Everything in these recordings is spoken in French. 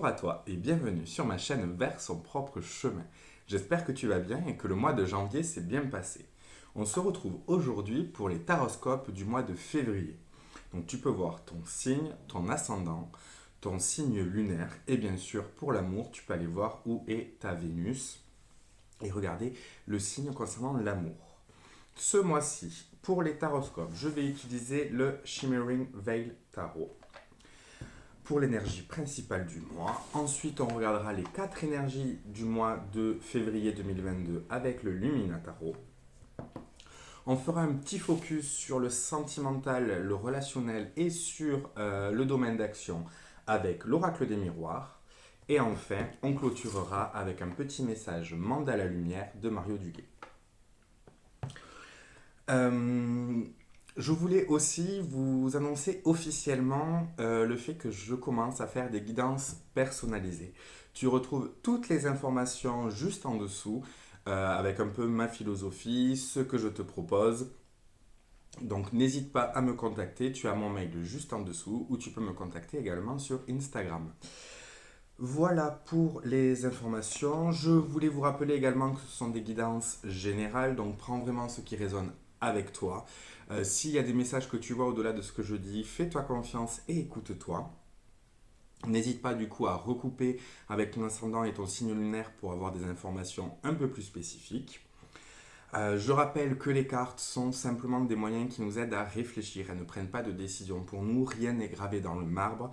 Bonjour à toi et bienvenue sur ma chaîne Vers son propre chemin. J'espère que tu vas bien et que le mois de janvier s'est bien passé. On se retrouve aujourd'hui pour les taroscopes du mois de février. Donc tu peux voir ton signe, ton ascendant, ton signe lunaire et bien sûr pour l'amour, tu peux aller voir où est ta Vénus et regarder le signe concernant l'amour. Ce mois-ci, pour les taroscopes, je vais utiliser le Shimmering Veil Tarot pour l'énergie principale du mois. Ensuite, on regardera les 4 énergies du mois de février 2022 avec le Lumina Tarot. On fera un petit focus sur le sentimental, le relationnel et sur le domaine d'action avec l'oracle des miroirs. Et enfin, on clôturera avec un petit message Mandala Lumière de Mario Duguay. Je voulais aussi vous annoncer officiellement le fait que je commence à faire des guidances personnalisées. Tu retrouves toutes les informations juste en dessous avec un peu ma philosophie, ce que je te propose. Donc n'hésite pas à me contacter, tu as mon mail juste en dessous ou tu peux me contacter également sur Instagram. Voilà pour les informations. Je voulais vous rappeler également que ce sont des guidances générales, donc prends vraiment ce qui résonne avec toi. S'il y a des messages que tu vois au-delà de ce que je dis, fais-toi confiance et écoute-toi. N'hésite pas du coup à recouper avec ton ascendant et ton signe lunaire pour avoir des informations un peu plus spécifiques. Je rappelle que les cartes sont simplement des moyens qui nous aident à réfléchir. Elles ne prennent pas de décision. Pour nous, rien n'est gravé dans le marbre.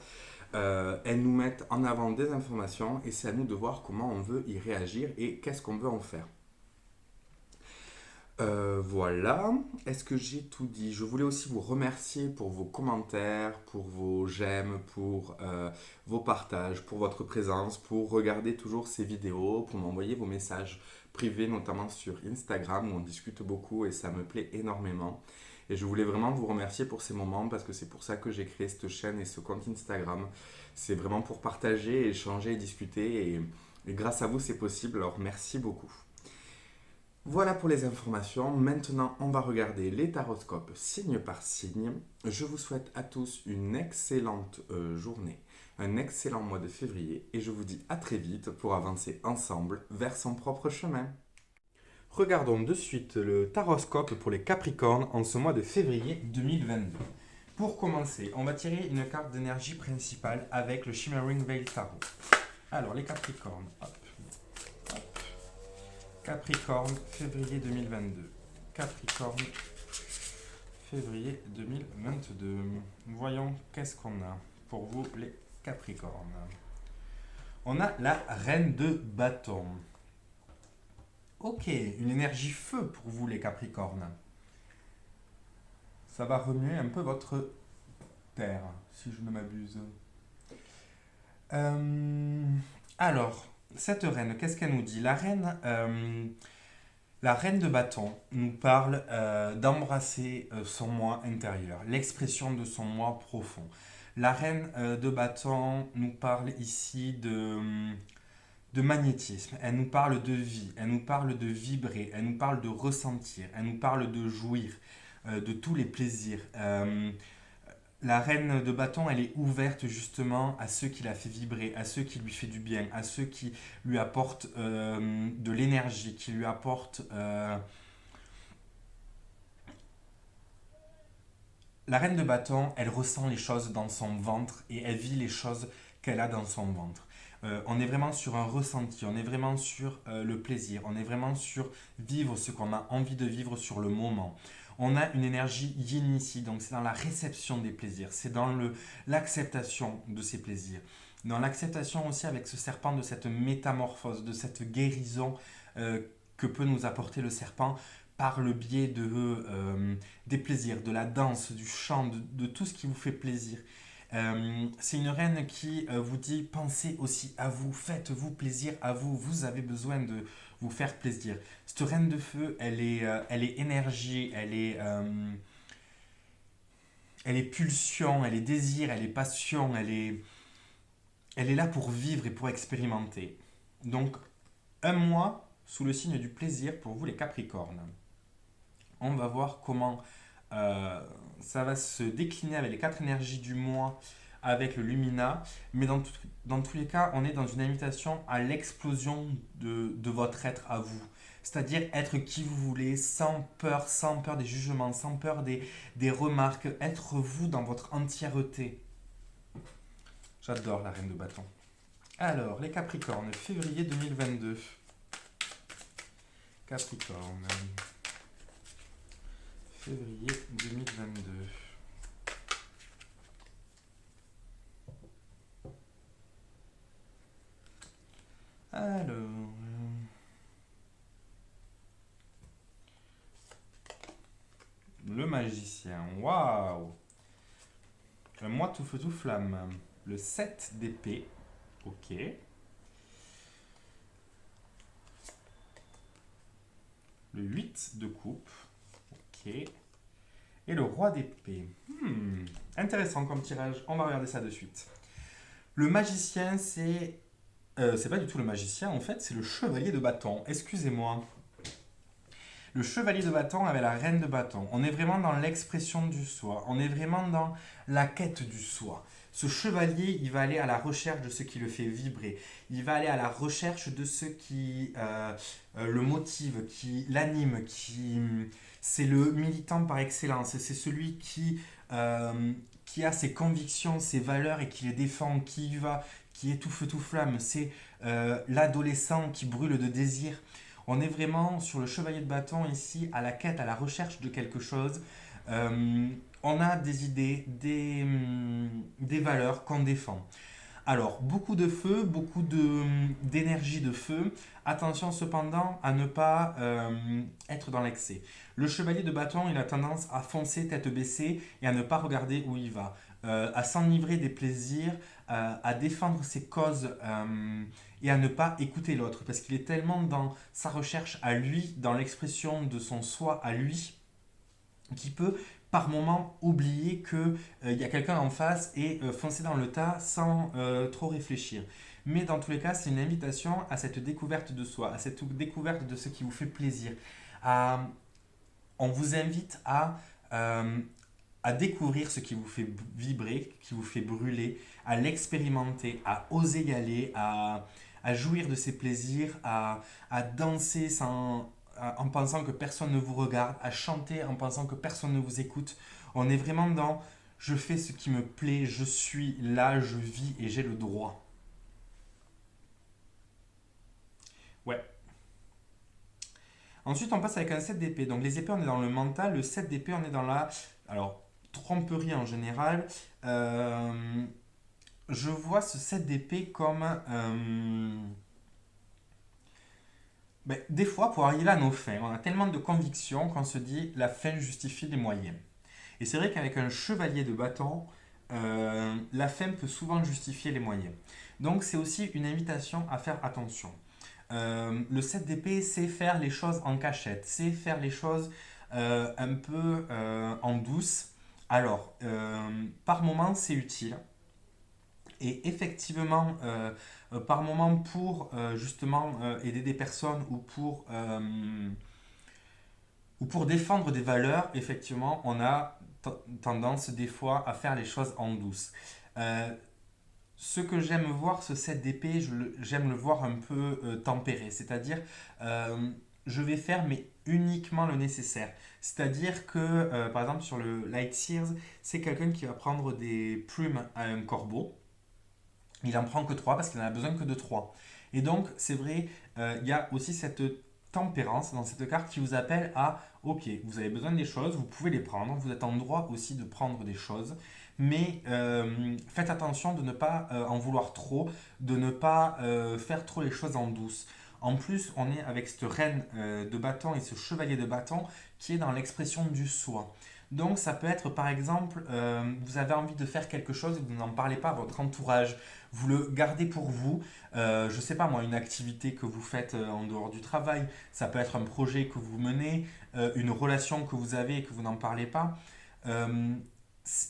Elles nous mettent en avant des informations et c'est à nous de voir comment on veut y réagir et qu'est-ce qu'on veut en faire. Voilà, est-ce que j'ai tout dit? Je voulais aussi vous remercier pour vos commentaires, pour vos j'aime, pour vos partages, pour votre présence, pour regarder toujours ces vidéos, pour m'envoyer vos messages privés, notamment sur Instagram où on discute beaucoup et ça me plaît énormément. Et je voulais vraiment vous remercier pour ces moments parce que c'est pour ça que j'ai créé cette chaîne et ce compte Instagram. C'est vraiment pour partager, échanger et discuter et grâce à vous c'est possible, alors merci beaucoup. Voilà pour les informations. Maintenant, on va regarder les taroscopes signe par signe. Je vous souhaite à tous une excellente journée, un excellent mois de février et je vous dis à très vite pour avancer ensemble vers son propre chemin. Regardons de suite le taroscope pour les Capricornes en ce mois de février 2022. Pour commencer, on va tirer une carte d'énergie principale avec le Shimmering Veil Tarot. Alors, les Capricornes, hop. Capricorne, février 2022. Capricorne, février 2022. Voyons qu'est-ce qu'on a pour vous les Capricornes. On a la Reine de Bâton. Ok, une énergie feu pour vous les Capricornes. Ça va remuer un peu votre terre, si je ne m'abuse. Alors, cette reine, qu'est-ce qu'elle nous dit? La reine de bâton nous parle d'embrasser son moi intérieur, l'expression de son moi profond. La reine de bâton nous parle ici de magnétisme, elle nous parle de vie, elle nous parle de vibrer, elle nous parle de ressentir, elle nous parle de jouir, de tous les plaisirs. La reine de bâton, elle est ouverte justement à ceux qui la fait vibrer, à ceux qui lui fait du bien, à ceux qui lui apportent de l'énergie, qui lui apportent... La reine de bâton, elle ressent les choses dans son ventre et elle vit les choses qu'elle a dans son ventre. On est vraiment sur un ressenti, on est vraiment sur le plaisir, on est vraiment sur vivre ce qu'on a envie de vivre sur le moment. On a une énergie yin ici, donc c'est dans la réception des plaisirs, c'est dans l'acceptation de ces plaisirs, dans l'acceptation aussi avec ce serpent de cette métamorphose, de cette guérison que peut nous apporter le serpent par le biais des plaisirs, de la danse, du chant, de tout ce qui vous fait plaisir. C'est une reine qui vous dit pensez aussi à vous, faites-vous plaisir à vous, vous avez besoin de vous faire plaisir. Cette reine de feu, elle est énergie, elle est pulsion, elle est désir, elle est passion, elle est là pour vivre et pour expérimenter. Donc, un mois sous le signe du plaisir pour vous les Capricornes. On va voir comment ça va se décliner avec les 4 énergies du mois avec le Lumina, mais dans tous les cas, on est dans une invitation à l'explosion de votre être à vous. C'est-à-dire être qui vous voulez, sans peur des jugements, sans peur des remarques, être vous dans votre entièreté. J'adore la reine de bâton. Alors, les Capricornes, février 2022. Capricorne, février 2022. Alors, le magicien, waouh! Moi tout feu tout flamme. Le 7 d'épée, ok. Le 8 de coupe, ok. Et le roi d'épée. Intéressant comme tirage, on va regarder ça de suite. Le magicien, c'est pas du tout le magicien, en fait, c'est le chevalier de bâton. Excusez-moi. Le chevalier de bâton avec la reine de bâton. On est vraiment dans l'expression du soi. On est vraiment dans la quête du soi. Ce chevalier, il va aller à la recherche de ce qui le fait vibrer. Il va aller à la recherche de ce qui le motive, qui l'anime, c'est le militant par excellence. C'est celui qui a ses convictions, ses valeurs et qui les défend, qui y va, qui est tout feu tout flamme. C'est l'adolescent qui brûle de désir. On est vraiment sur le chevalier de bâton ici, à la quête, à la recherche de quelque chose. On a des idées, des valeurs qu'on défend. Alors, beaucoup de feu, d'énergie de feu. Attention cependant à ne pas être dans l'excès. Le chevalier de bâton, il a tendance à foncer tête baissée et à ne pas regarder où il va. À s'enivrer des plaisirs, à défendre ses causes et à ne pas écouter l'autre. Parce qu'il est tellement dans sa recherche à lui, dans l'expression de son soi à lui, qu'il peut par moment oublier qu'il y a quelqu'un en face et foncer dans le tas sans trop réfléchir. Mais dans tous les cas, c'est une invitation à cette découverte de soi, à cette découverte de ce qui vous fait plaisir. On vous invite à découvrir ce qui vous fait vibrer, qui vous fait brûler, à l'expérimenter, à oser y aller, à jouir de ses plaisirs, à danser en pensant que personne ne vous regarde, à chanter en pensant que personne ne vous écoute. On est vraiment dans je fais ce qui me plaît, je suis là, je vis et j'ai le droit. Ouais. Ensuite, on passe avec un 7 d'épée. Donc les épées, on est dans le mental. Le 7 d'épée, on est dans la alors, tromperie en général. Je vois ce 7 d'épée comme des fois, pour arriver à nos fins, on a tellement de convictions qu'on se dit la fin justifie les moyens. Et c'est vrai qu'avec un chevalier de bâton, la fin peut souvent justifier les moyens. Donc c'est aussi une invitation à faire attention. Le 7 d'épée, c'est faire les choses en cachette, c'est faire les choses un peu en douce. Alors, par moment, c'est utile. Et effectivement, par moment, pour justement aider des personnes ou pour défendre des valeurs, effectivement, on a tendance des fois à faire les choses en douce. Euh, Ce que j'aime voir, ce 7 d'épée, j'aime le voir un peu tempéré. C'est-à-dire, je vais faire mais uniquement le nécessaire. C'est-à-dire que, par exemple, sur le Light Sears, c'est quelqu'un qui va prendre des plumes à un corbeau. Il en prend que 3 parce qu'il n'en a besoin que de 3. Et donc, c'est vrai, il y a aussi cette tempérance dans cette carte qui vous appelle à, ok, vous avez besoin des choses, vous pouvez les prendre, vous êtes en droit aussi de prendre des choses, mais faites attention de ne pas en vouloir trop, de ne pas faire trop les choses en douce. En plus, on est avec cette reine de bâton et ce chevalier de bâton qui est dans l'expression du soi. Donc ça peut être par exemple, vous avez envie de faire quelque chose et vous n'en parlez pas à votre entourage, vous le gardez pour vous. Je ne sais pas moi, une activité que vous faites en dehors du travail, ça peut être un projet que vous menez, une relation que vous avez et que vous n'en parlez pas. Euh,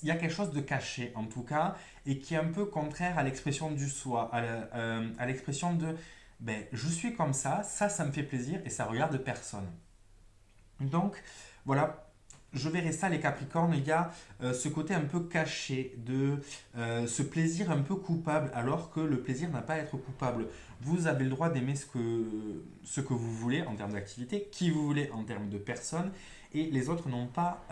il y a quelque chose de caché en tout cas et qui est un peu contraire à l'expression du soi, à l'expression de je suis comme ça me fait plaisir et ça regarde personne. Donc voilà, je verrais ça, les Capricornes, il y a ce côté un peu caché de ce plaisir un peu coupable, alors que le plaisir n'a pas à être coupable. Vous avez le droit d'aimer ce que vous voulez en termes d'activité, qui vous voulez en termes de personnes, et les autres n'ont pas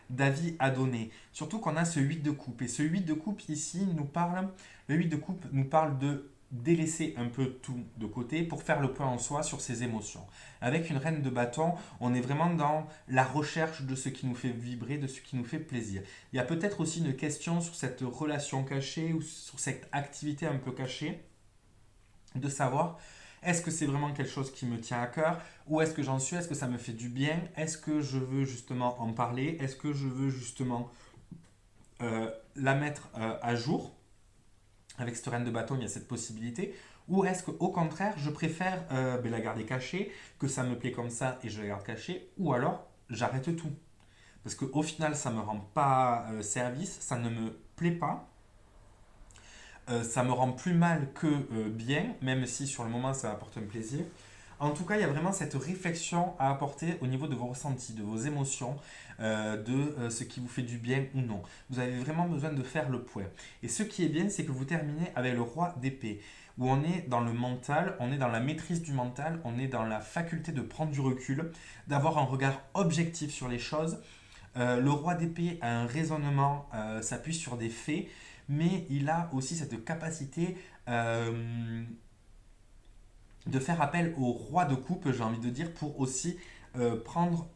d'avis à donner. Surtout qu'on a ce 8 de coupe. Et ce 8 de coupe ici nous parle, le 8 de coupe nous parle de délaisser un peu tout de côté pour faire le point en soi sur ses émotions. Avec une reine de bâton, on est vraiment dans la recherche de ce qui nous fait vibrer, de ce qui nous fait plaisir. Il y a peut-être aussi une question sur cette relation cachée ou sur cette activité un peu cachée, de savoir est-ce que c'est vraiment quelque chose qui me tient à cœur, ou est-ce que j'en suis, est-ce que ça me fait du bien, est-ce que je veux justement en parler, est-ce que je veux justement la mettre à jour. Avec cette reine de bâton, il y a cette possibilité. Ou est-ce qu'au contraire, je préfère la garder cachée, que ça me plaît comme ça et je la garde cachée, ou alors j'arrête tout. Parce qu'au final, ça ne me rend pas service, ça ne me plaît pas, ça me rend plus mal que bien, même si sur le moment ça apporte un plaisir. En tout cas, il y a vraiment cette réflexion à apporter au niveau de vos ressentis, de vos émotions, de ce qui vous fait du bien ou non. Vous avez vraiment besoin de faire le point. Et ce qui est bien, c'est que vous terminez avec le roi d'épée, où on est dans le mental, on est dans la maîtrise du mental, on est dans la faculté de prendre du recul, d'avoir un regard objectif sur les choses. Le roi d'épée a un raisonnement, s'appuie sur des faits, mais il a aussi cette capacité de faire appel au roi de coupe, j'ai envie de dire, pour aussi prendre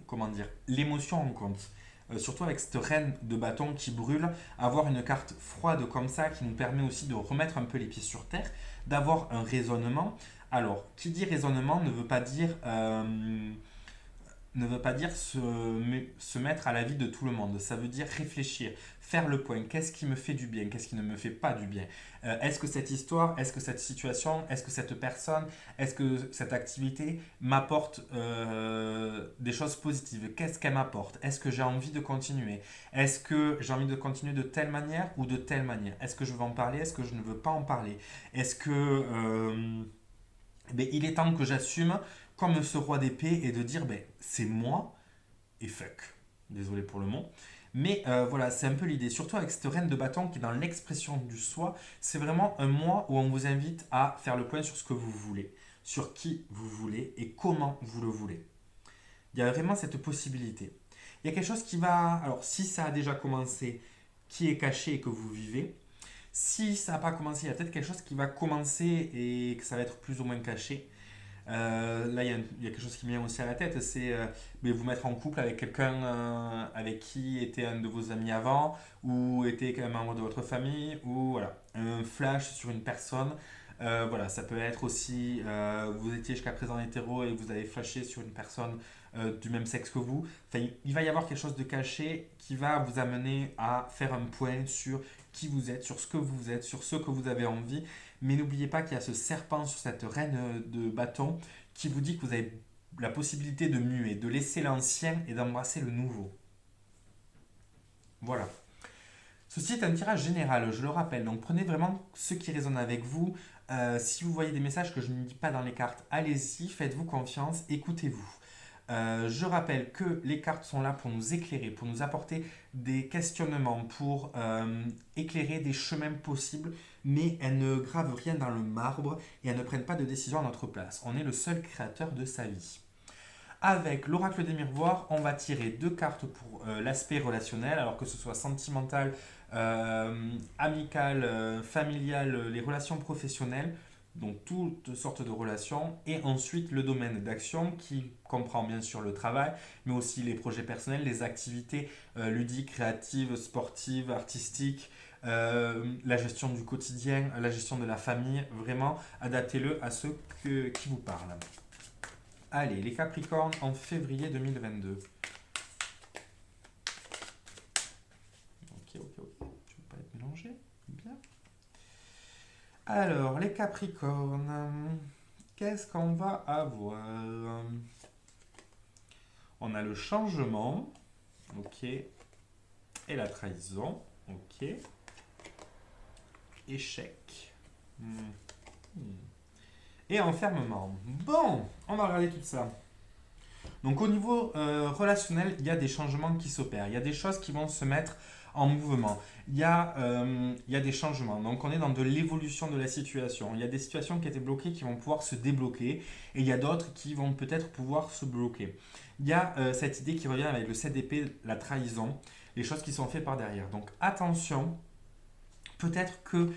comment dire, l'émotion en compte. Surtout avec cette reine de bâton qui brûle, avoir une carte froide comme ça qui nous permet aussi de remettre un peu les pieds sur terre, d'avoir un raisonnement. Alors, qui dit raisonnement ne veut pas dire se mettre à l'avis de tout le monde. Ça veut dire réfléchir, faire le point. Qu'est-ce qui me fait du bien? Qu'est-ce qui ne me fait pas du bien? Est-ce que cette histoire, est-ce que cette situation, est-ce que cette personne, est-ce que cette activité m'apporte des choses positives? Qu'est-ce qu'elle m'apporte? Est-ce que j'ai envie de continuer? Est-ce que j'ai envie de continuer de telle manière ou de telle manière? Est-ce que je veux en parler? Est-ce que je ne veux pas en parler? Est-ce que il est temps que j'assume comme ce roi d'épée et de dire c'est moi et fuck. Désolé pour le mot. Mais voilà, c'est un peu l'idée. Surtout avec cette reine de bâton qui est dans l'expression du soi, c'est vraiment un mois où on vous invite à faire le point sur ce que vous voulez, sur qui vous voulez et comment vous le voulez. Il y a vraiment cette possibilité. Il y a quelque chose qui va... Alors, si ça a déjà commencé, qui est caché et que vous vivez, si ça n'a pas commencé, il y a peut-être quelque chose qui va commencer et que ça va être plus ou moins caché. Là, il y a quelque chose qui me vient aussi à la tête, c'est vous mettre en couple avec quelqu'un avec qui était un de vos amis avant, ou était un membre de votre famille, ou voilà, un flash sur une personne. Voilà, ça peut être aussi, vous étiez jusqu'à présent hétéro et vous avez flashé sur une personne du même sexe que vous. Enfin, il va y avoir quelque chose de caché qui va vous amener à faire un point sur qui vous êtes, sur ce que vous êtes, sur ce que vous avez envie. Mais n'oubliez pas qu'il y a ce serpent sur cette reine de bâton qui vous dit que vous avez la possibilité de muer, de laisser l'ancien et d'embrasser le nouveau. Voilà. Ceci est un tirage général, je le rappelle. Donc prenez vraiment ce qui résonne avec vous. Si vous voyez des messages que je ne dis pas dans les cartes, allez-y, faites-vous confiance, écoutez-vous. Je rappelle que les cartes sont là pour nous éclairer, pour nous apporter des questionnements, pour éclairer des chemins possibles, mais elles ne gravent rien dans le marbre et elles ne prennent pas de décision à notre place. On est le seul créateur de sa vie. Avec l'oracle des miroirs, on va tirer deux cartes pour l'aspect relationnel, alors que ce soit sentimental, amical, familial, les relations professionnelles, donc toutes sortes de relations, et ensuite le domaine d'action qui comprend bien sûr le travail, mais aussi les projets personnels, les activités ludiques, créatives, sportives, artistiques, la gestion du quotidien, la gestion de la famille. Vraiment, adaptez-le à ceux qui vous parlent. Allez, les Capricornes en février 2022. Ok. Tu ne veux pas être mélangé? Bien. Alors, les Capricornes, qu'est-ce qu'on va avoir? On a le changement, ok, et la trahison, ok, échec, et enfermement. Bon, on va regarder tout ça. Donc au niveau relationnel, il y a des changements qui s'opèrent. Il y a des choses qui vont se mettre en mouvement. Il y a des changements. Donc on est dans de l'évolution de la situation. Il y a des situations qui étaient bloquées qui vont pouvoir se débloquer et il y a d'autres qui vont peut-être pouvoir se bloquer. Il y a cette idée qui revient avec le 7 d'épée, la trahison, les choses qui sont faites par derrière. Donc attention, peut-être que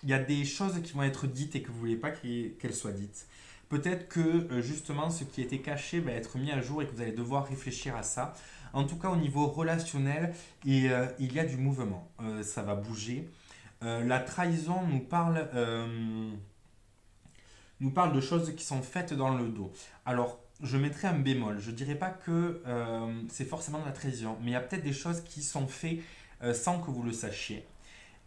il y a des choses qui vont être dites et que vous ne voulez pas qu'elles soient dites. Peut-être que justement ce qui était caché va être mis à jour et que vous allez devoir réfléchir à ça. En tout cas, au niveau relationnel, il y a du mouvement. Ça va bouger. La trahison nous parle de choses qui sont faites dans le dos. Alors, je mettrai un bémol. Je ne dirais pas que c'est forcément de la trahison, mais il y a peut-être des choses qui sont faites sans que vous le sachiez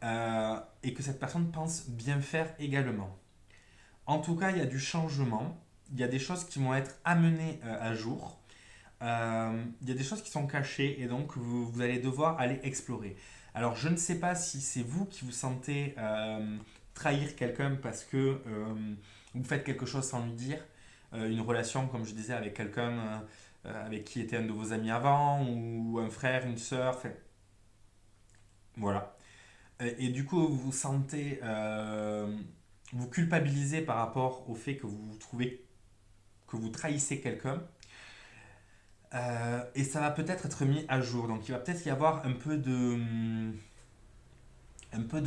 et que cette personne pense bien faire également. En tout cas, il y a du changement, il y a des choses qui vont être amenées à jour, il y a des choses qui sont cachées et donc vous allez devoir aller explorer. Alors, je ne sais pas si c'est vous qui vous sentez trahir quelqu'un parce que vous faites quelque chose sans lui dire, une relation, comme je disais, avec quelqu'un avec qui était un de vos amis avant, ou un frère, une sœur, enfin, voilà. Et du coup, vous vous sentez, vous culpabilisez par rapport au fait que vous trouvez que vous trahissez quelqu'un. Et ça va peut-être être mis à jour. Donc il va peut-être y avoir un peu de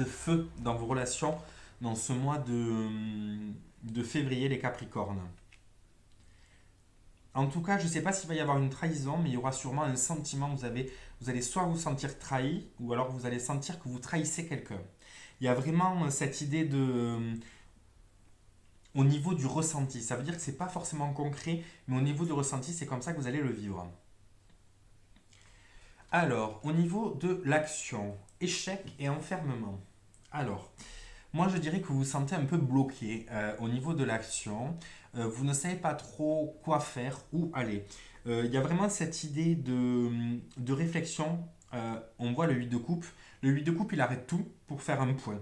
feu dans vos relations dans ce mois de février, les Capricornes. En tout cas, je ne sais pas s'il va y avoir une trahison, mais il y aura sûrement un sentiment. Vous allez soit vous sentir trahi, ou alors vous allez sentir que vous trahissez quelqu'un. Il y a vraiment cette idée au niveau du ressenti. Ça veut dire que c'est pas forcément concret, mais au niveau du ressenti, c'est comme ça que vous allez le vivre. Alors, au niveau de l'action, échec et enfermement. Alors, moi je dirais que vous vous sentez un peu bloqué au niveau de l'action. Vous ne savez pas trop quoi faire, où aller. Il y a vraiment cette idée de réflexion. On voit le 8 de coupe. Le 8 de coupe, il arrête tout pour faire un point.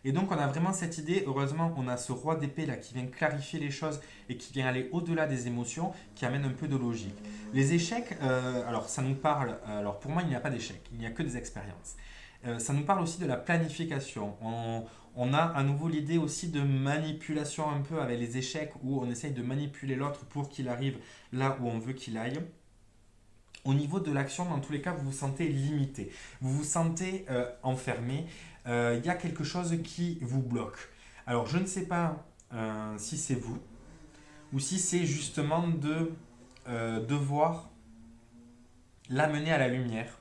Et donc on a vraiment cette idée, heureusement on a ce roi d'épée là qui vient clarifier les choses et qui vient aller au-delà des émotions, qui amène un peu de logique. Les échecs, alors ça nous parle, alors pour moi il n'y a pas d'échecs, il n'y a que des expériences. Ça nous parle aussi de la planification. On a à nouveau l'idée aussi de manipulation un peu avec les échecs où on essaye de manipuler l'autre pour qu'il arrive là où on veut qu'il aille. Au niveau de l'action, dans tous les cas, vous vous sentez limité, vous vous sentez enfermé, il y a quelque chose qui vous bloque. Alors, je ne sais pas si c'est vous ou si c'est justement de devoir l'amener à la lumière.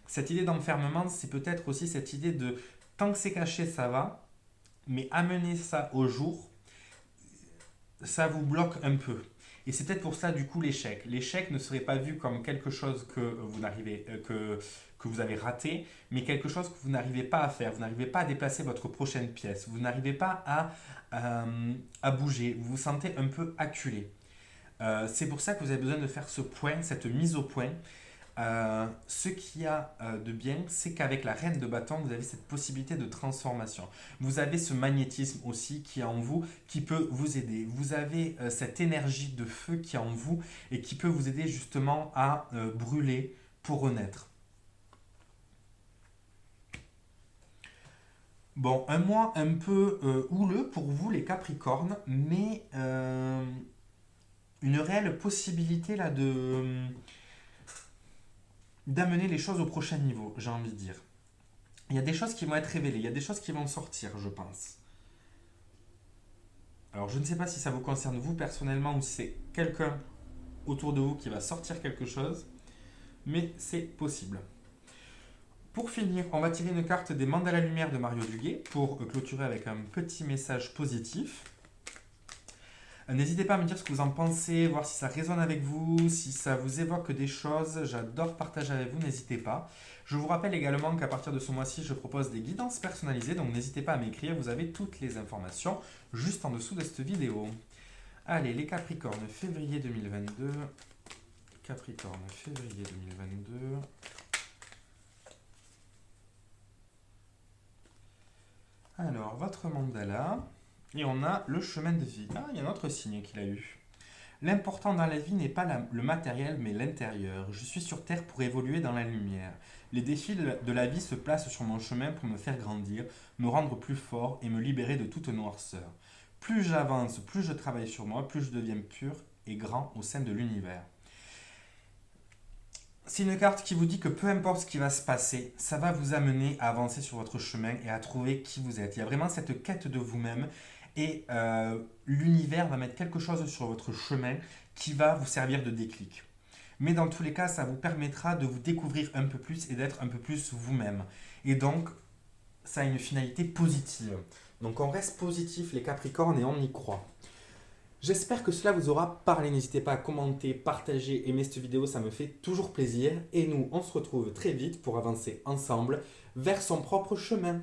Cette idée d'enfermement, c'est peut-être aussi cette idée de tant que c'est caché, ça va, mais amener ça au jour, ça vous bloque un peu. Et c'est peut-être pour ça, du coup, l'échec. L'échec ne serait pas vu comme quelque chose que vous n'arrivez, que vous avez raté, mais quelque chose que vous n'arrivez pas à faire. Vous n'arrivez pas à déplacer votre prochaine pièce. Vous n'arrivez pas à bouger. Vous vous sentez un peu acculé. C'est pour ça que vous avez besoin de faire ce point, cette mise au point. Ce qu'il y a de bien, c'est qu'avec la reine de bâton, vous avez cette possibilité de transformation. Vous avez ce magnétisme aussi qui est en vous, qui peut vous aider. Vous avez cette énergie de feu qui est en vous et qui peut vous aider justement à brûler pour renaître. Bon, un mois un peu houleux pour vous les Capricornes, mais une réelle possibilité là d'amener les choses au prochain niveau, j'ai envie de dire. Il y a des choses qui vont être révélées, il y a des choses qui vont sortir, je pense. Alors, je ne sais pas si ça vous concerne vous personnellement ou si c'est quelqu'un autour de vous qui va sortir quelque chose, mais c'est possible. Pour finir, on va tirer une carte des Mandats Lumière de Mario Duguay pour clôturer avec un petit message positif. N'hésitez pas à me dire ce que vous en pensez, voir si ça résonne avec vous, si ça vous évoque des choses. J'adore partager avec vous, n'hésitez pas. Je vous rappelle également qu'à partir de ce mois-ci, je propose des guidances personnalisées, donc n'hésitez pas à m'écrire, vous avez toutes les informations juste en dessous de cette vidéo. Allez, les Capricornes, février 2022. Capricorne, février 2022. Alors, votre mandala. Et on a le chemin de vie. Ah, il y a un autre signe qu'il a eu. L'important dans la vie n'est pas le matériel, mais l'intérieur. Je suis sur Terre pour évoluer dans la lumière. Les défis de la vie se placent sur mon chemin pour me faire grandir, me rendre plus fort et me libérer de toute noirceur. Plus j'avance, plus je travaille sur moi, plus je deviens pur et grand au sein de l'univers. C'est une carte qui vous dit que peu importe ce qui va se passer, ça va vous amener à avancer sur votre chemin et à trouver qui vous êtes. Il y a vraiment cette quête de vous-même et l'univers va mettre quelque chose sur votre chemin qui va vous servir de déclic. Mais dans tous les cas, ça vous permettra de vous découvrir un peu plus et d'être un peu plus vous-même. Et donc, ça a une finalité positive. Donc on reste positif les Capricornes et on y croit. J'espère que cela vous aura parlé. N'hésitez pas à commenter, partager, aimer cette vidéo, ça me fait toujours plaisir. Et nous, on se retrouve très vite pour avancer ensemble vers son propre chemin.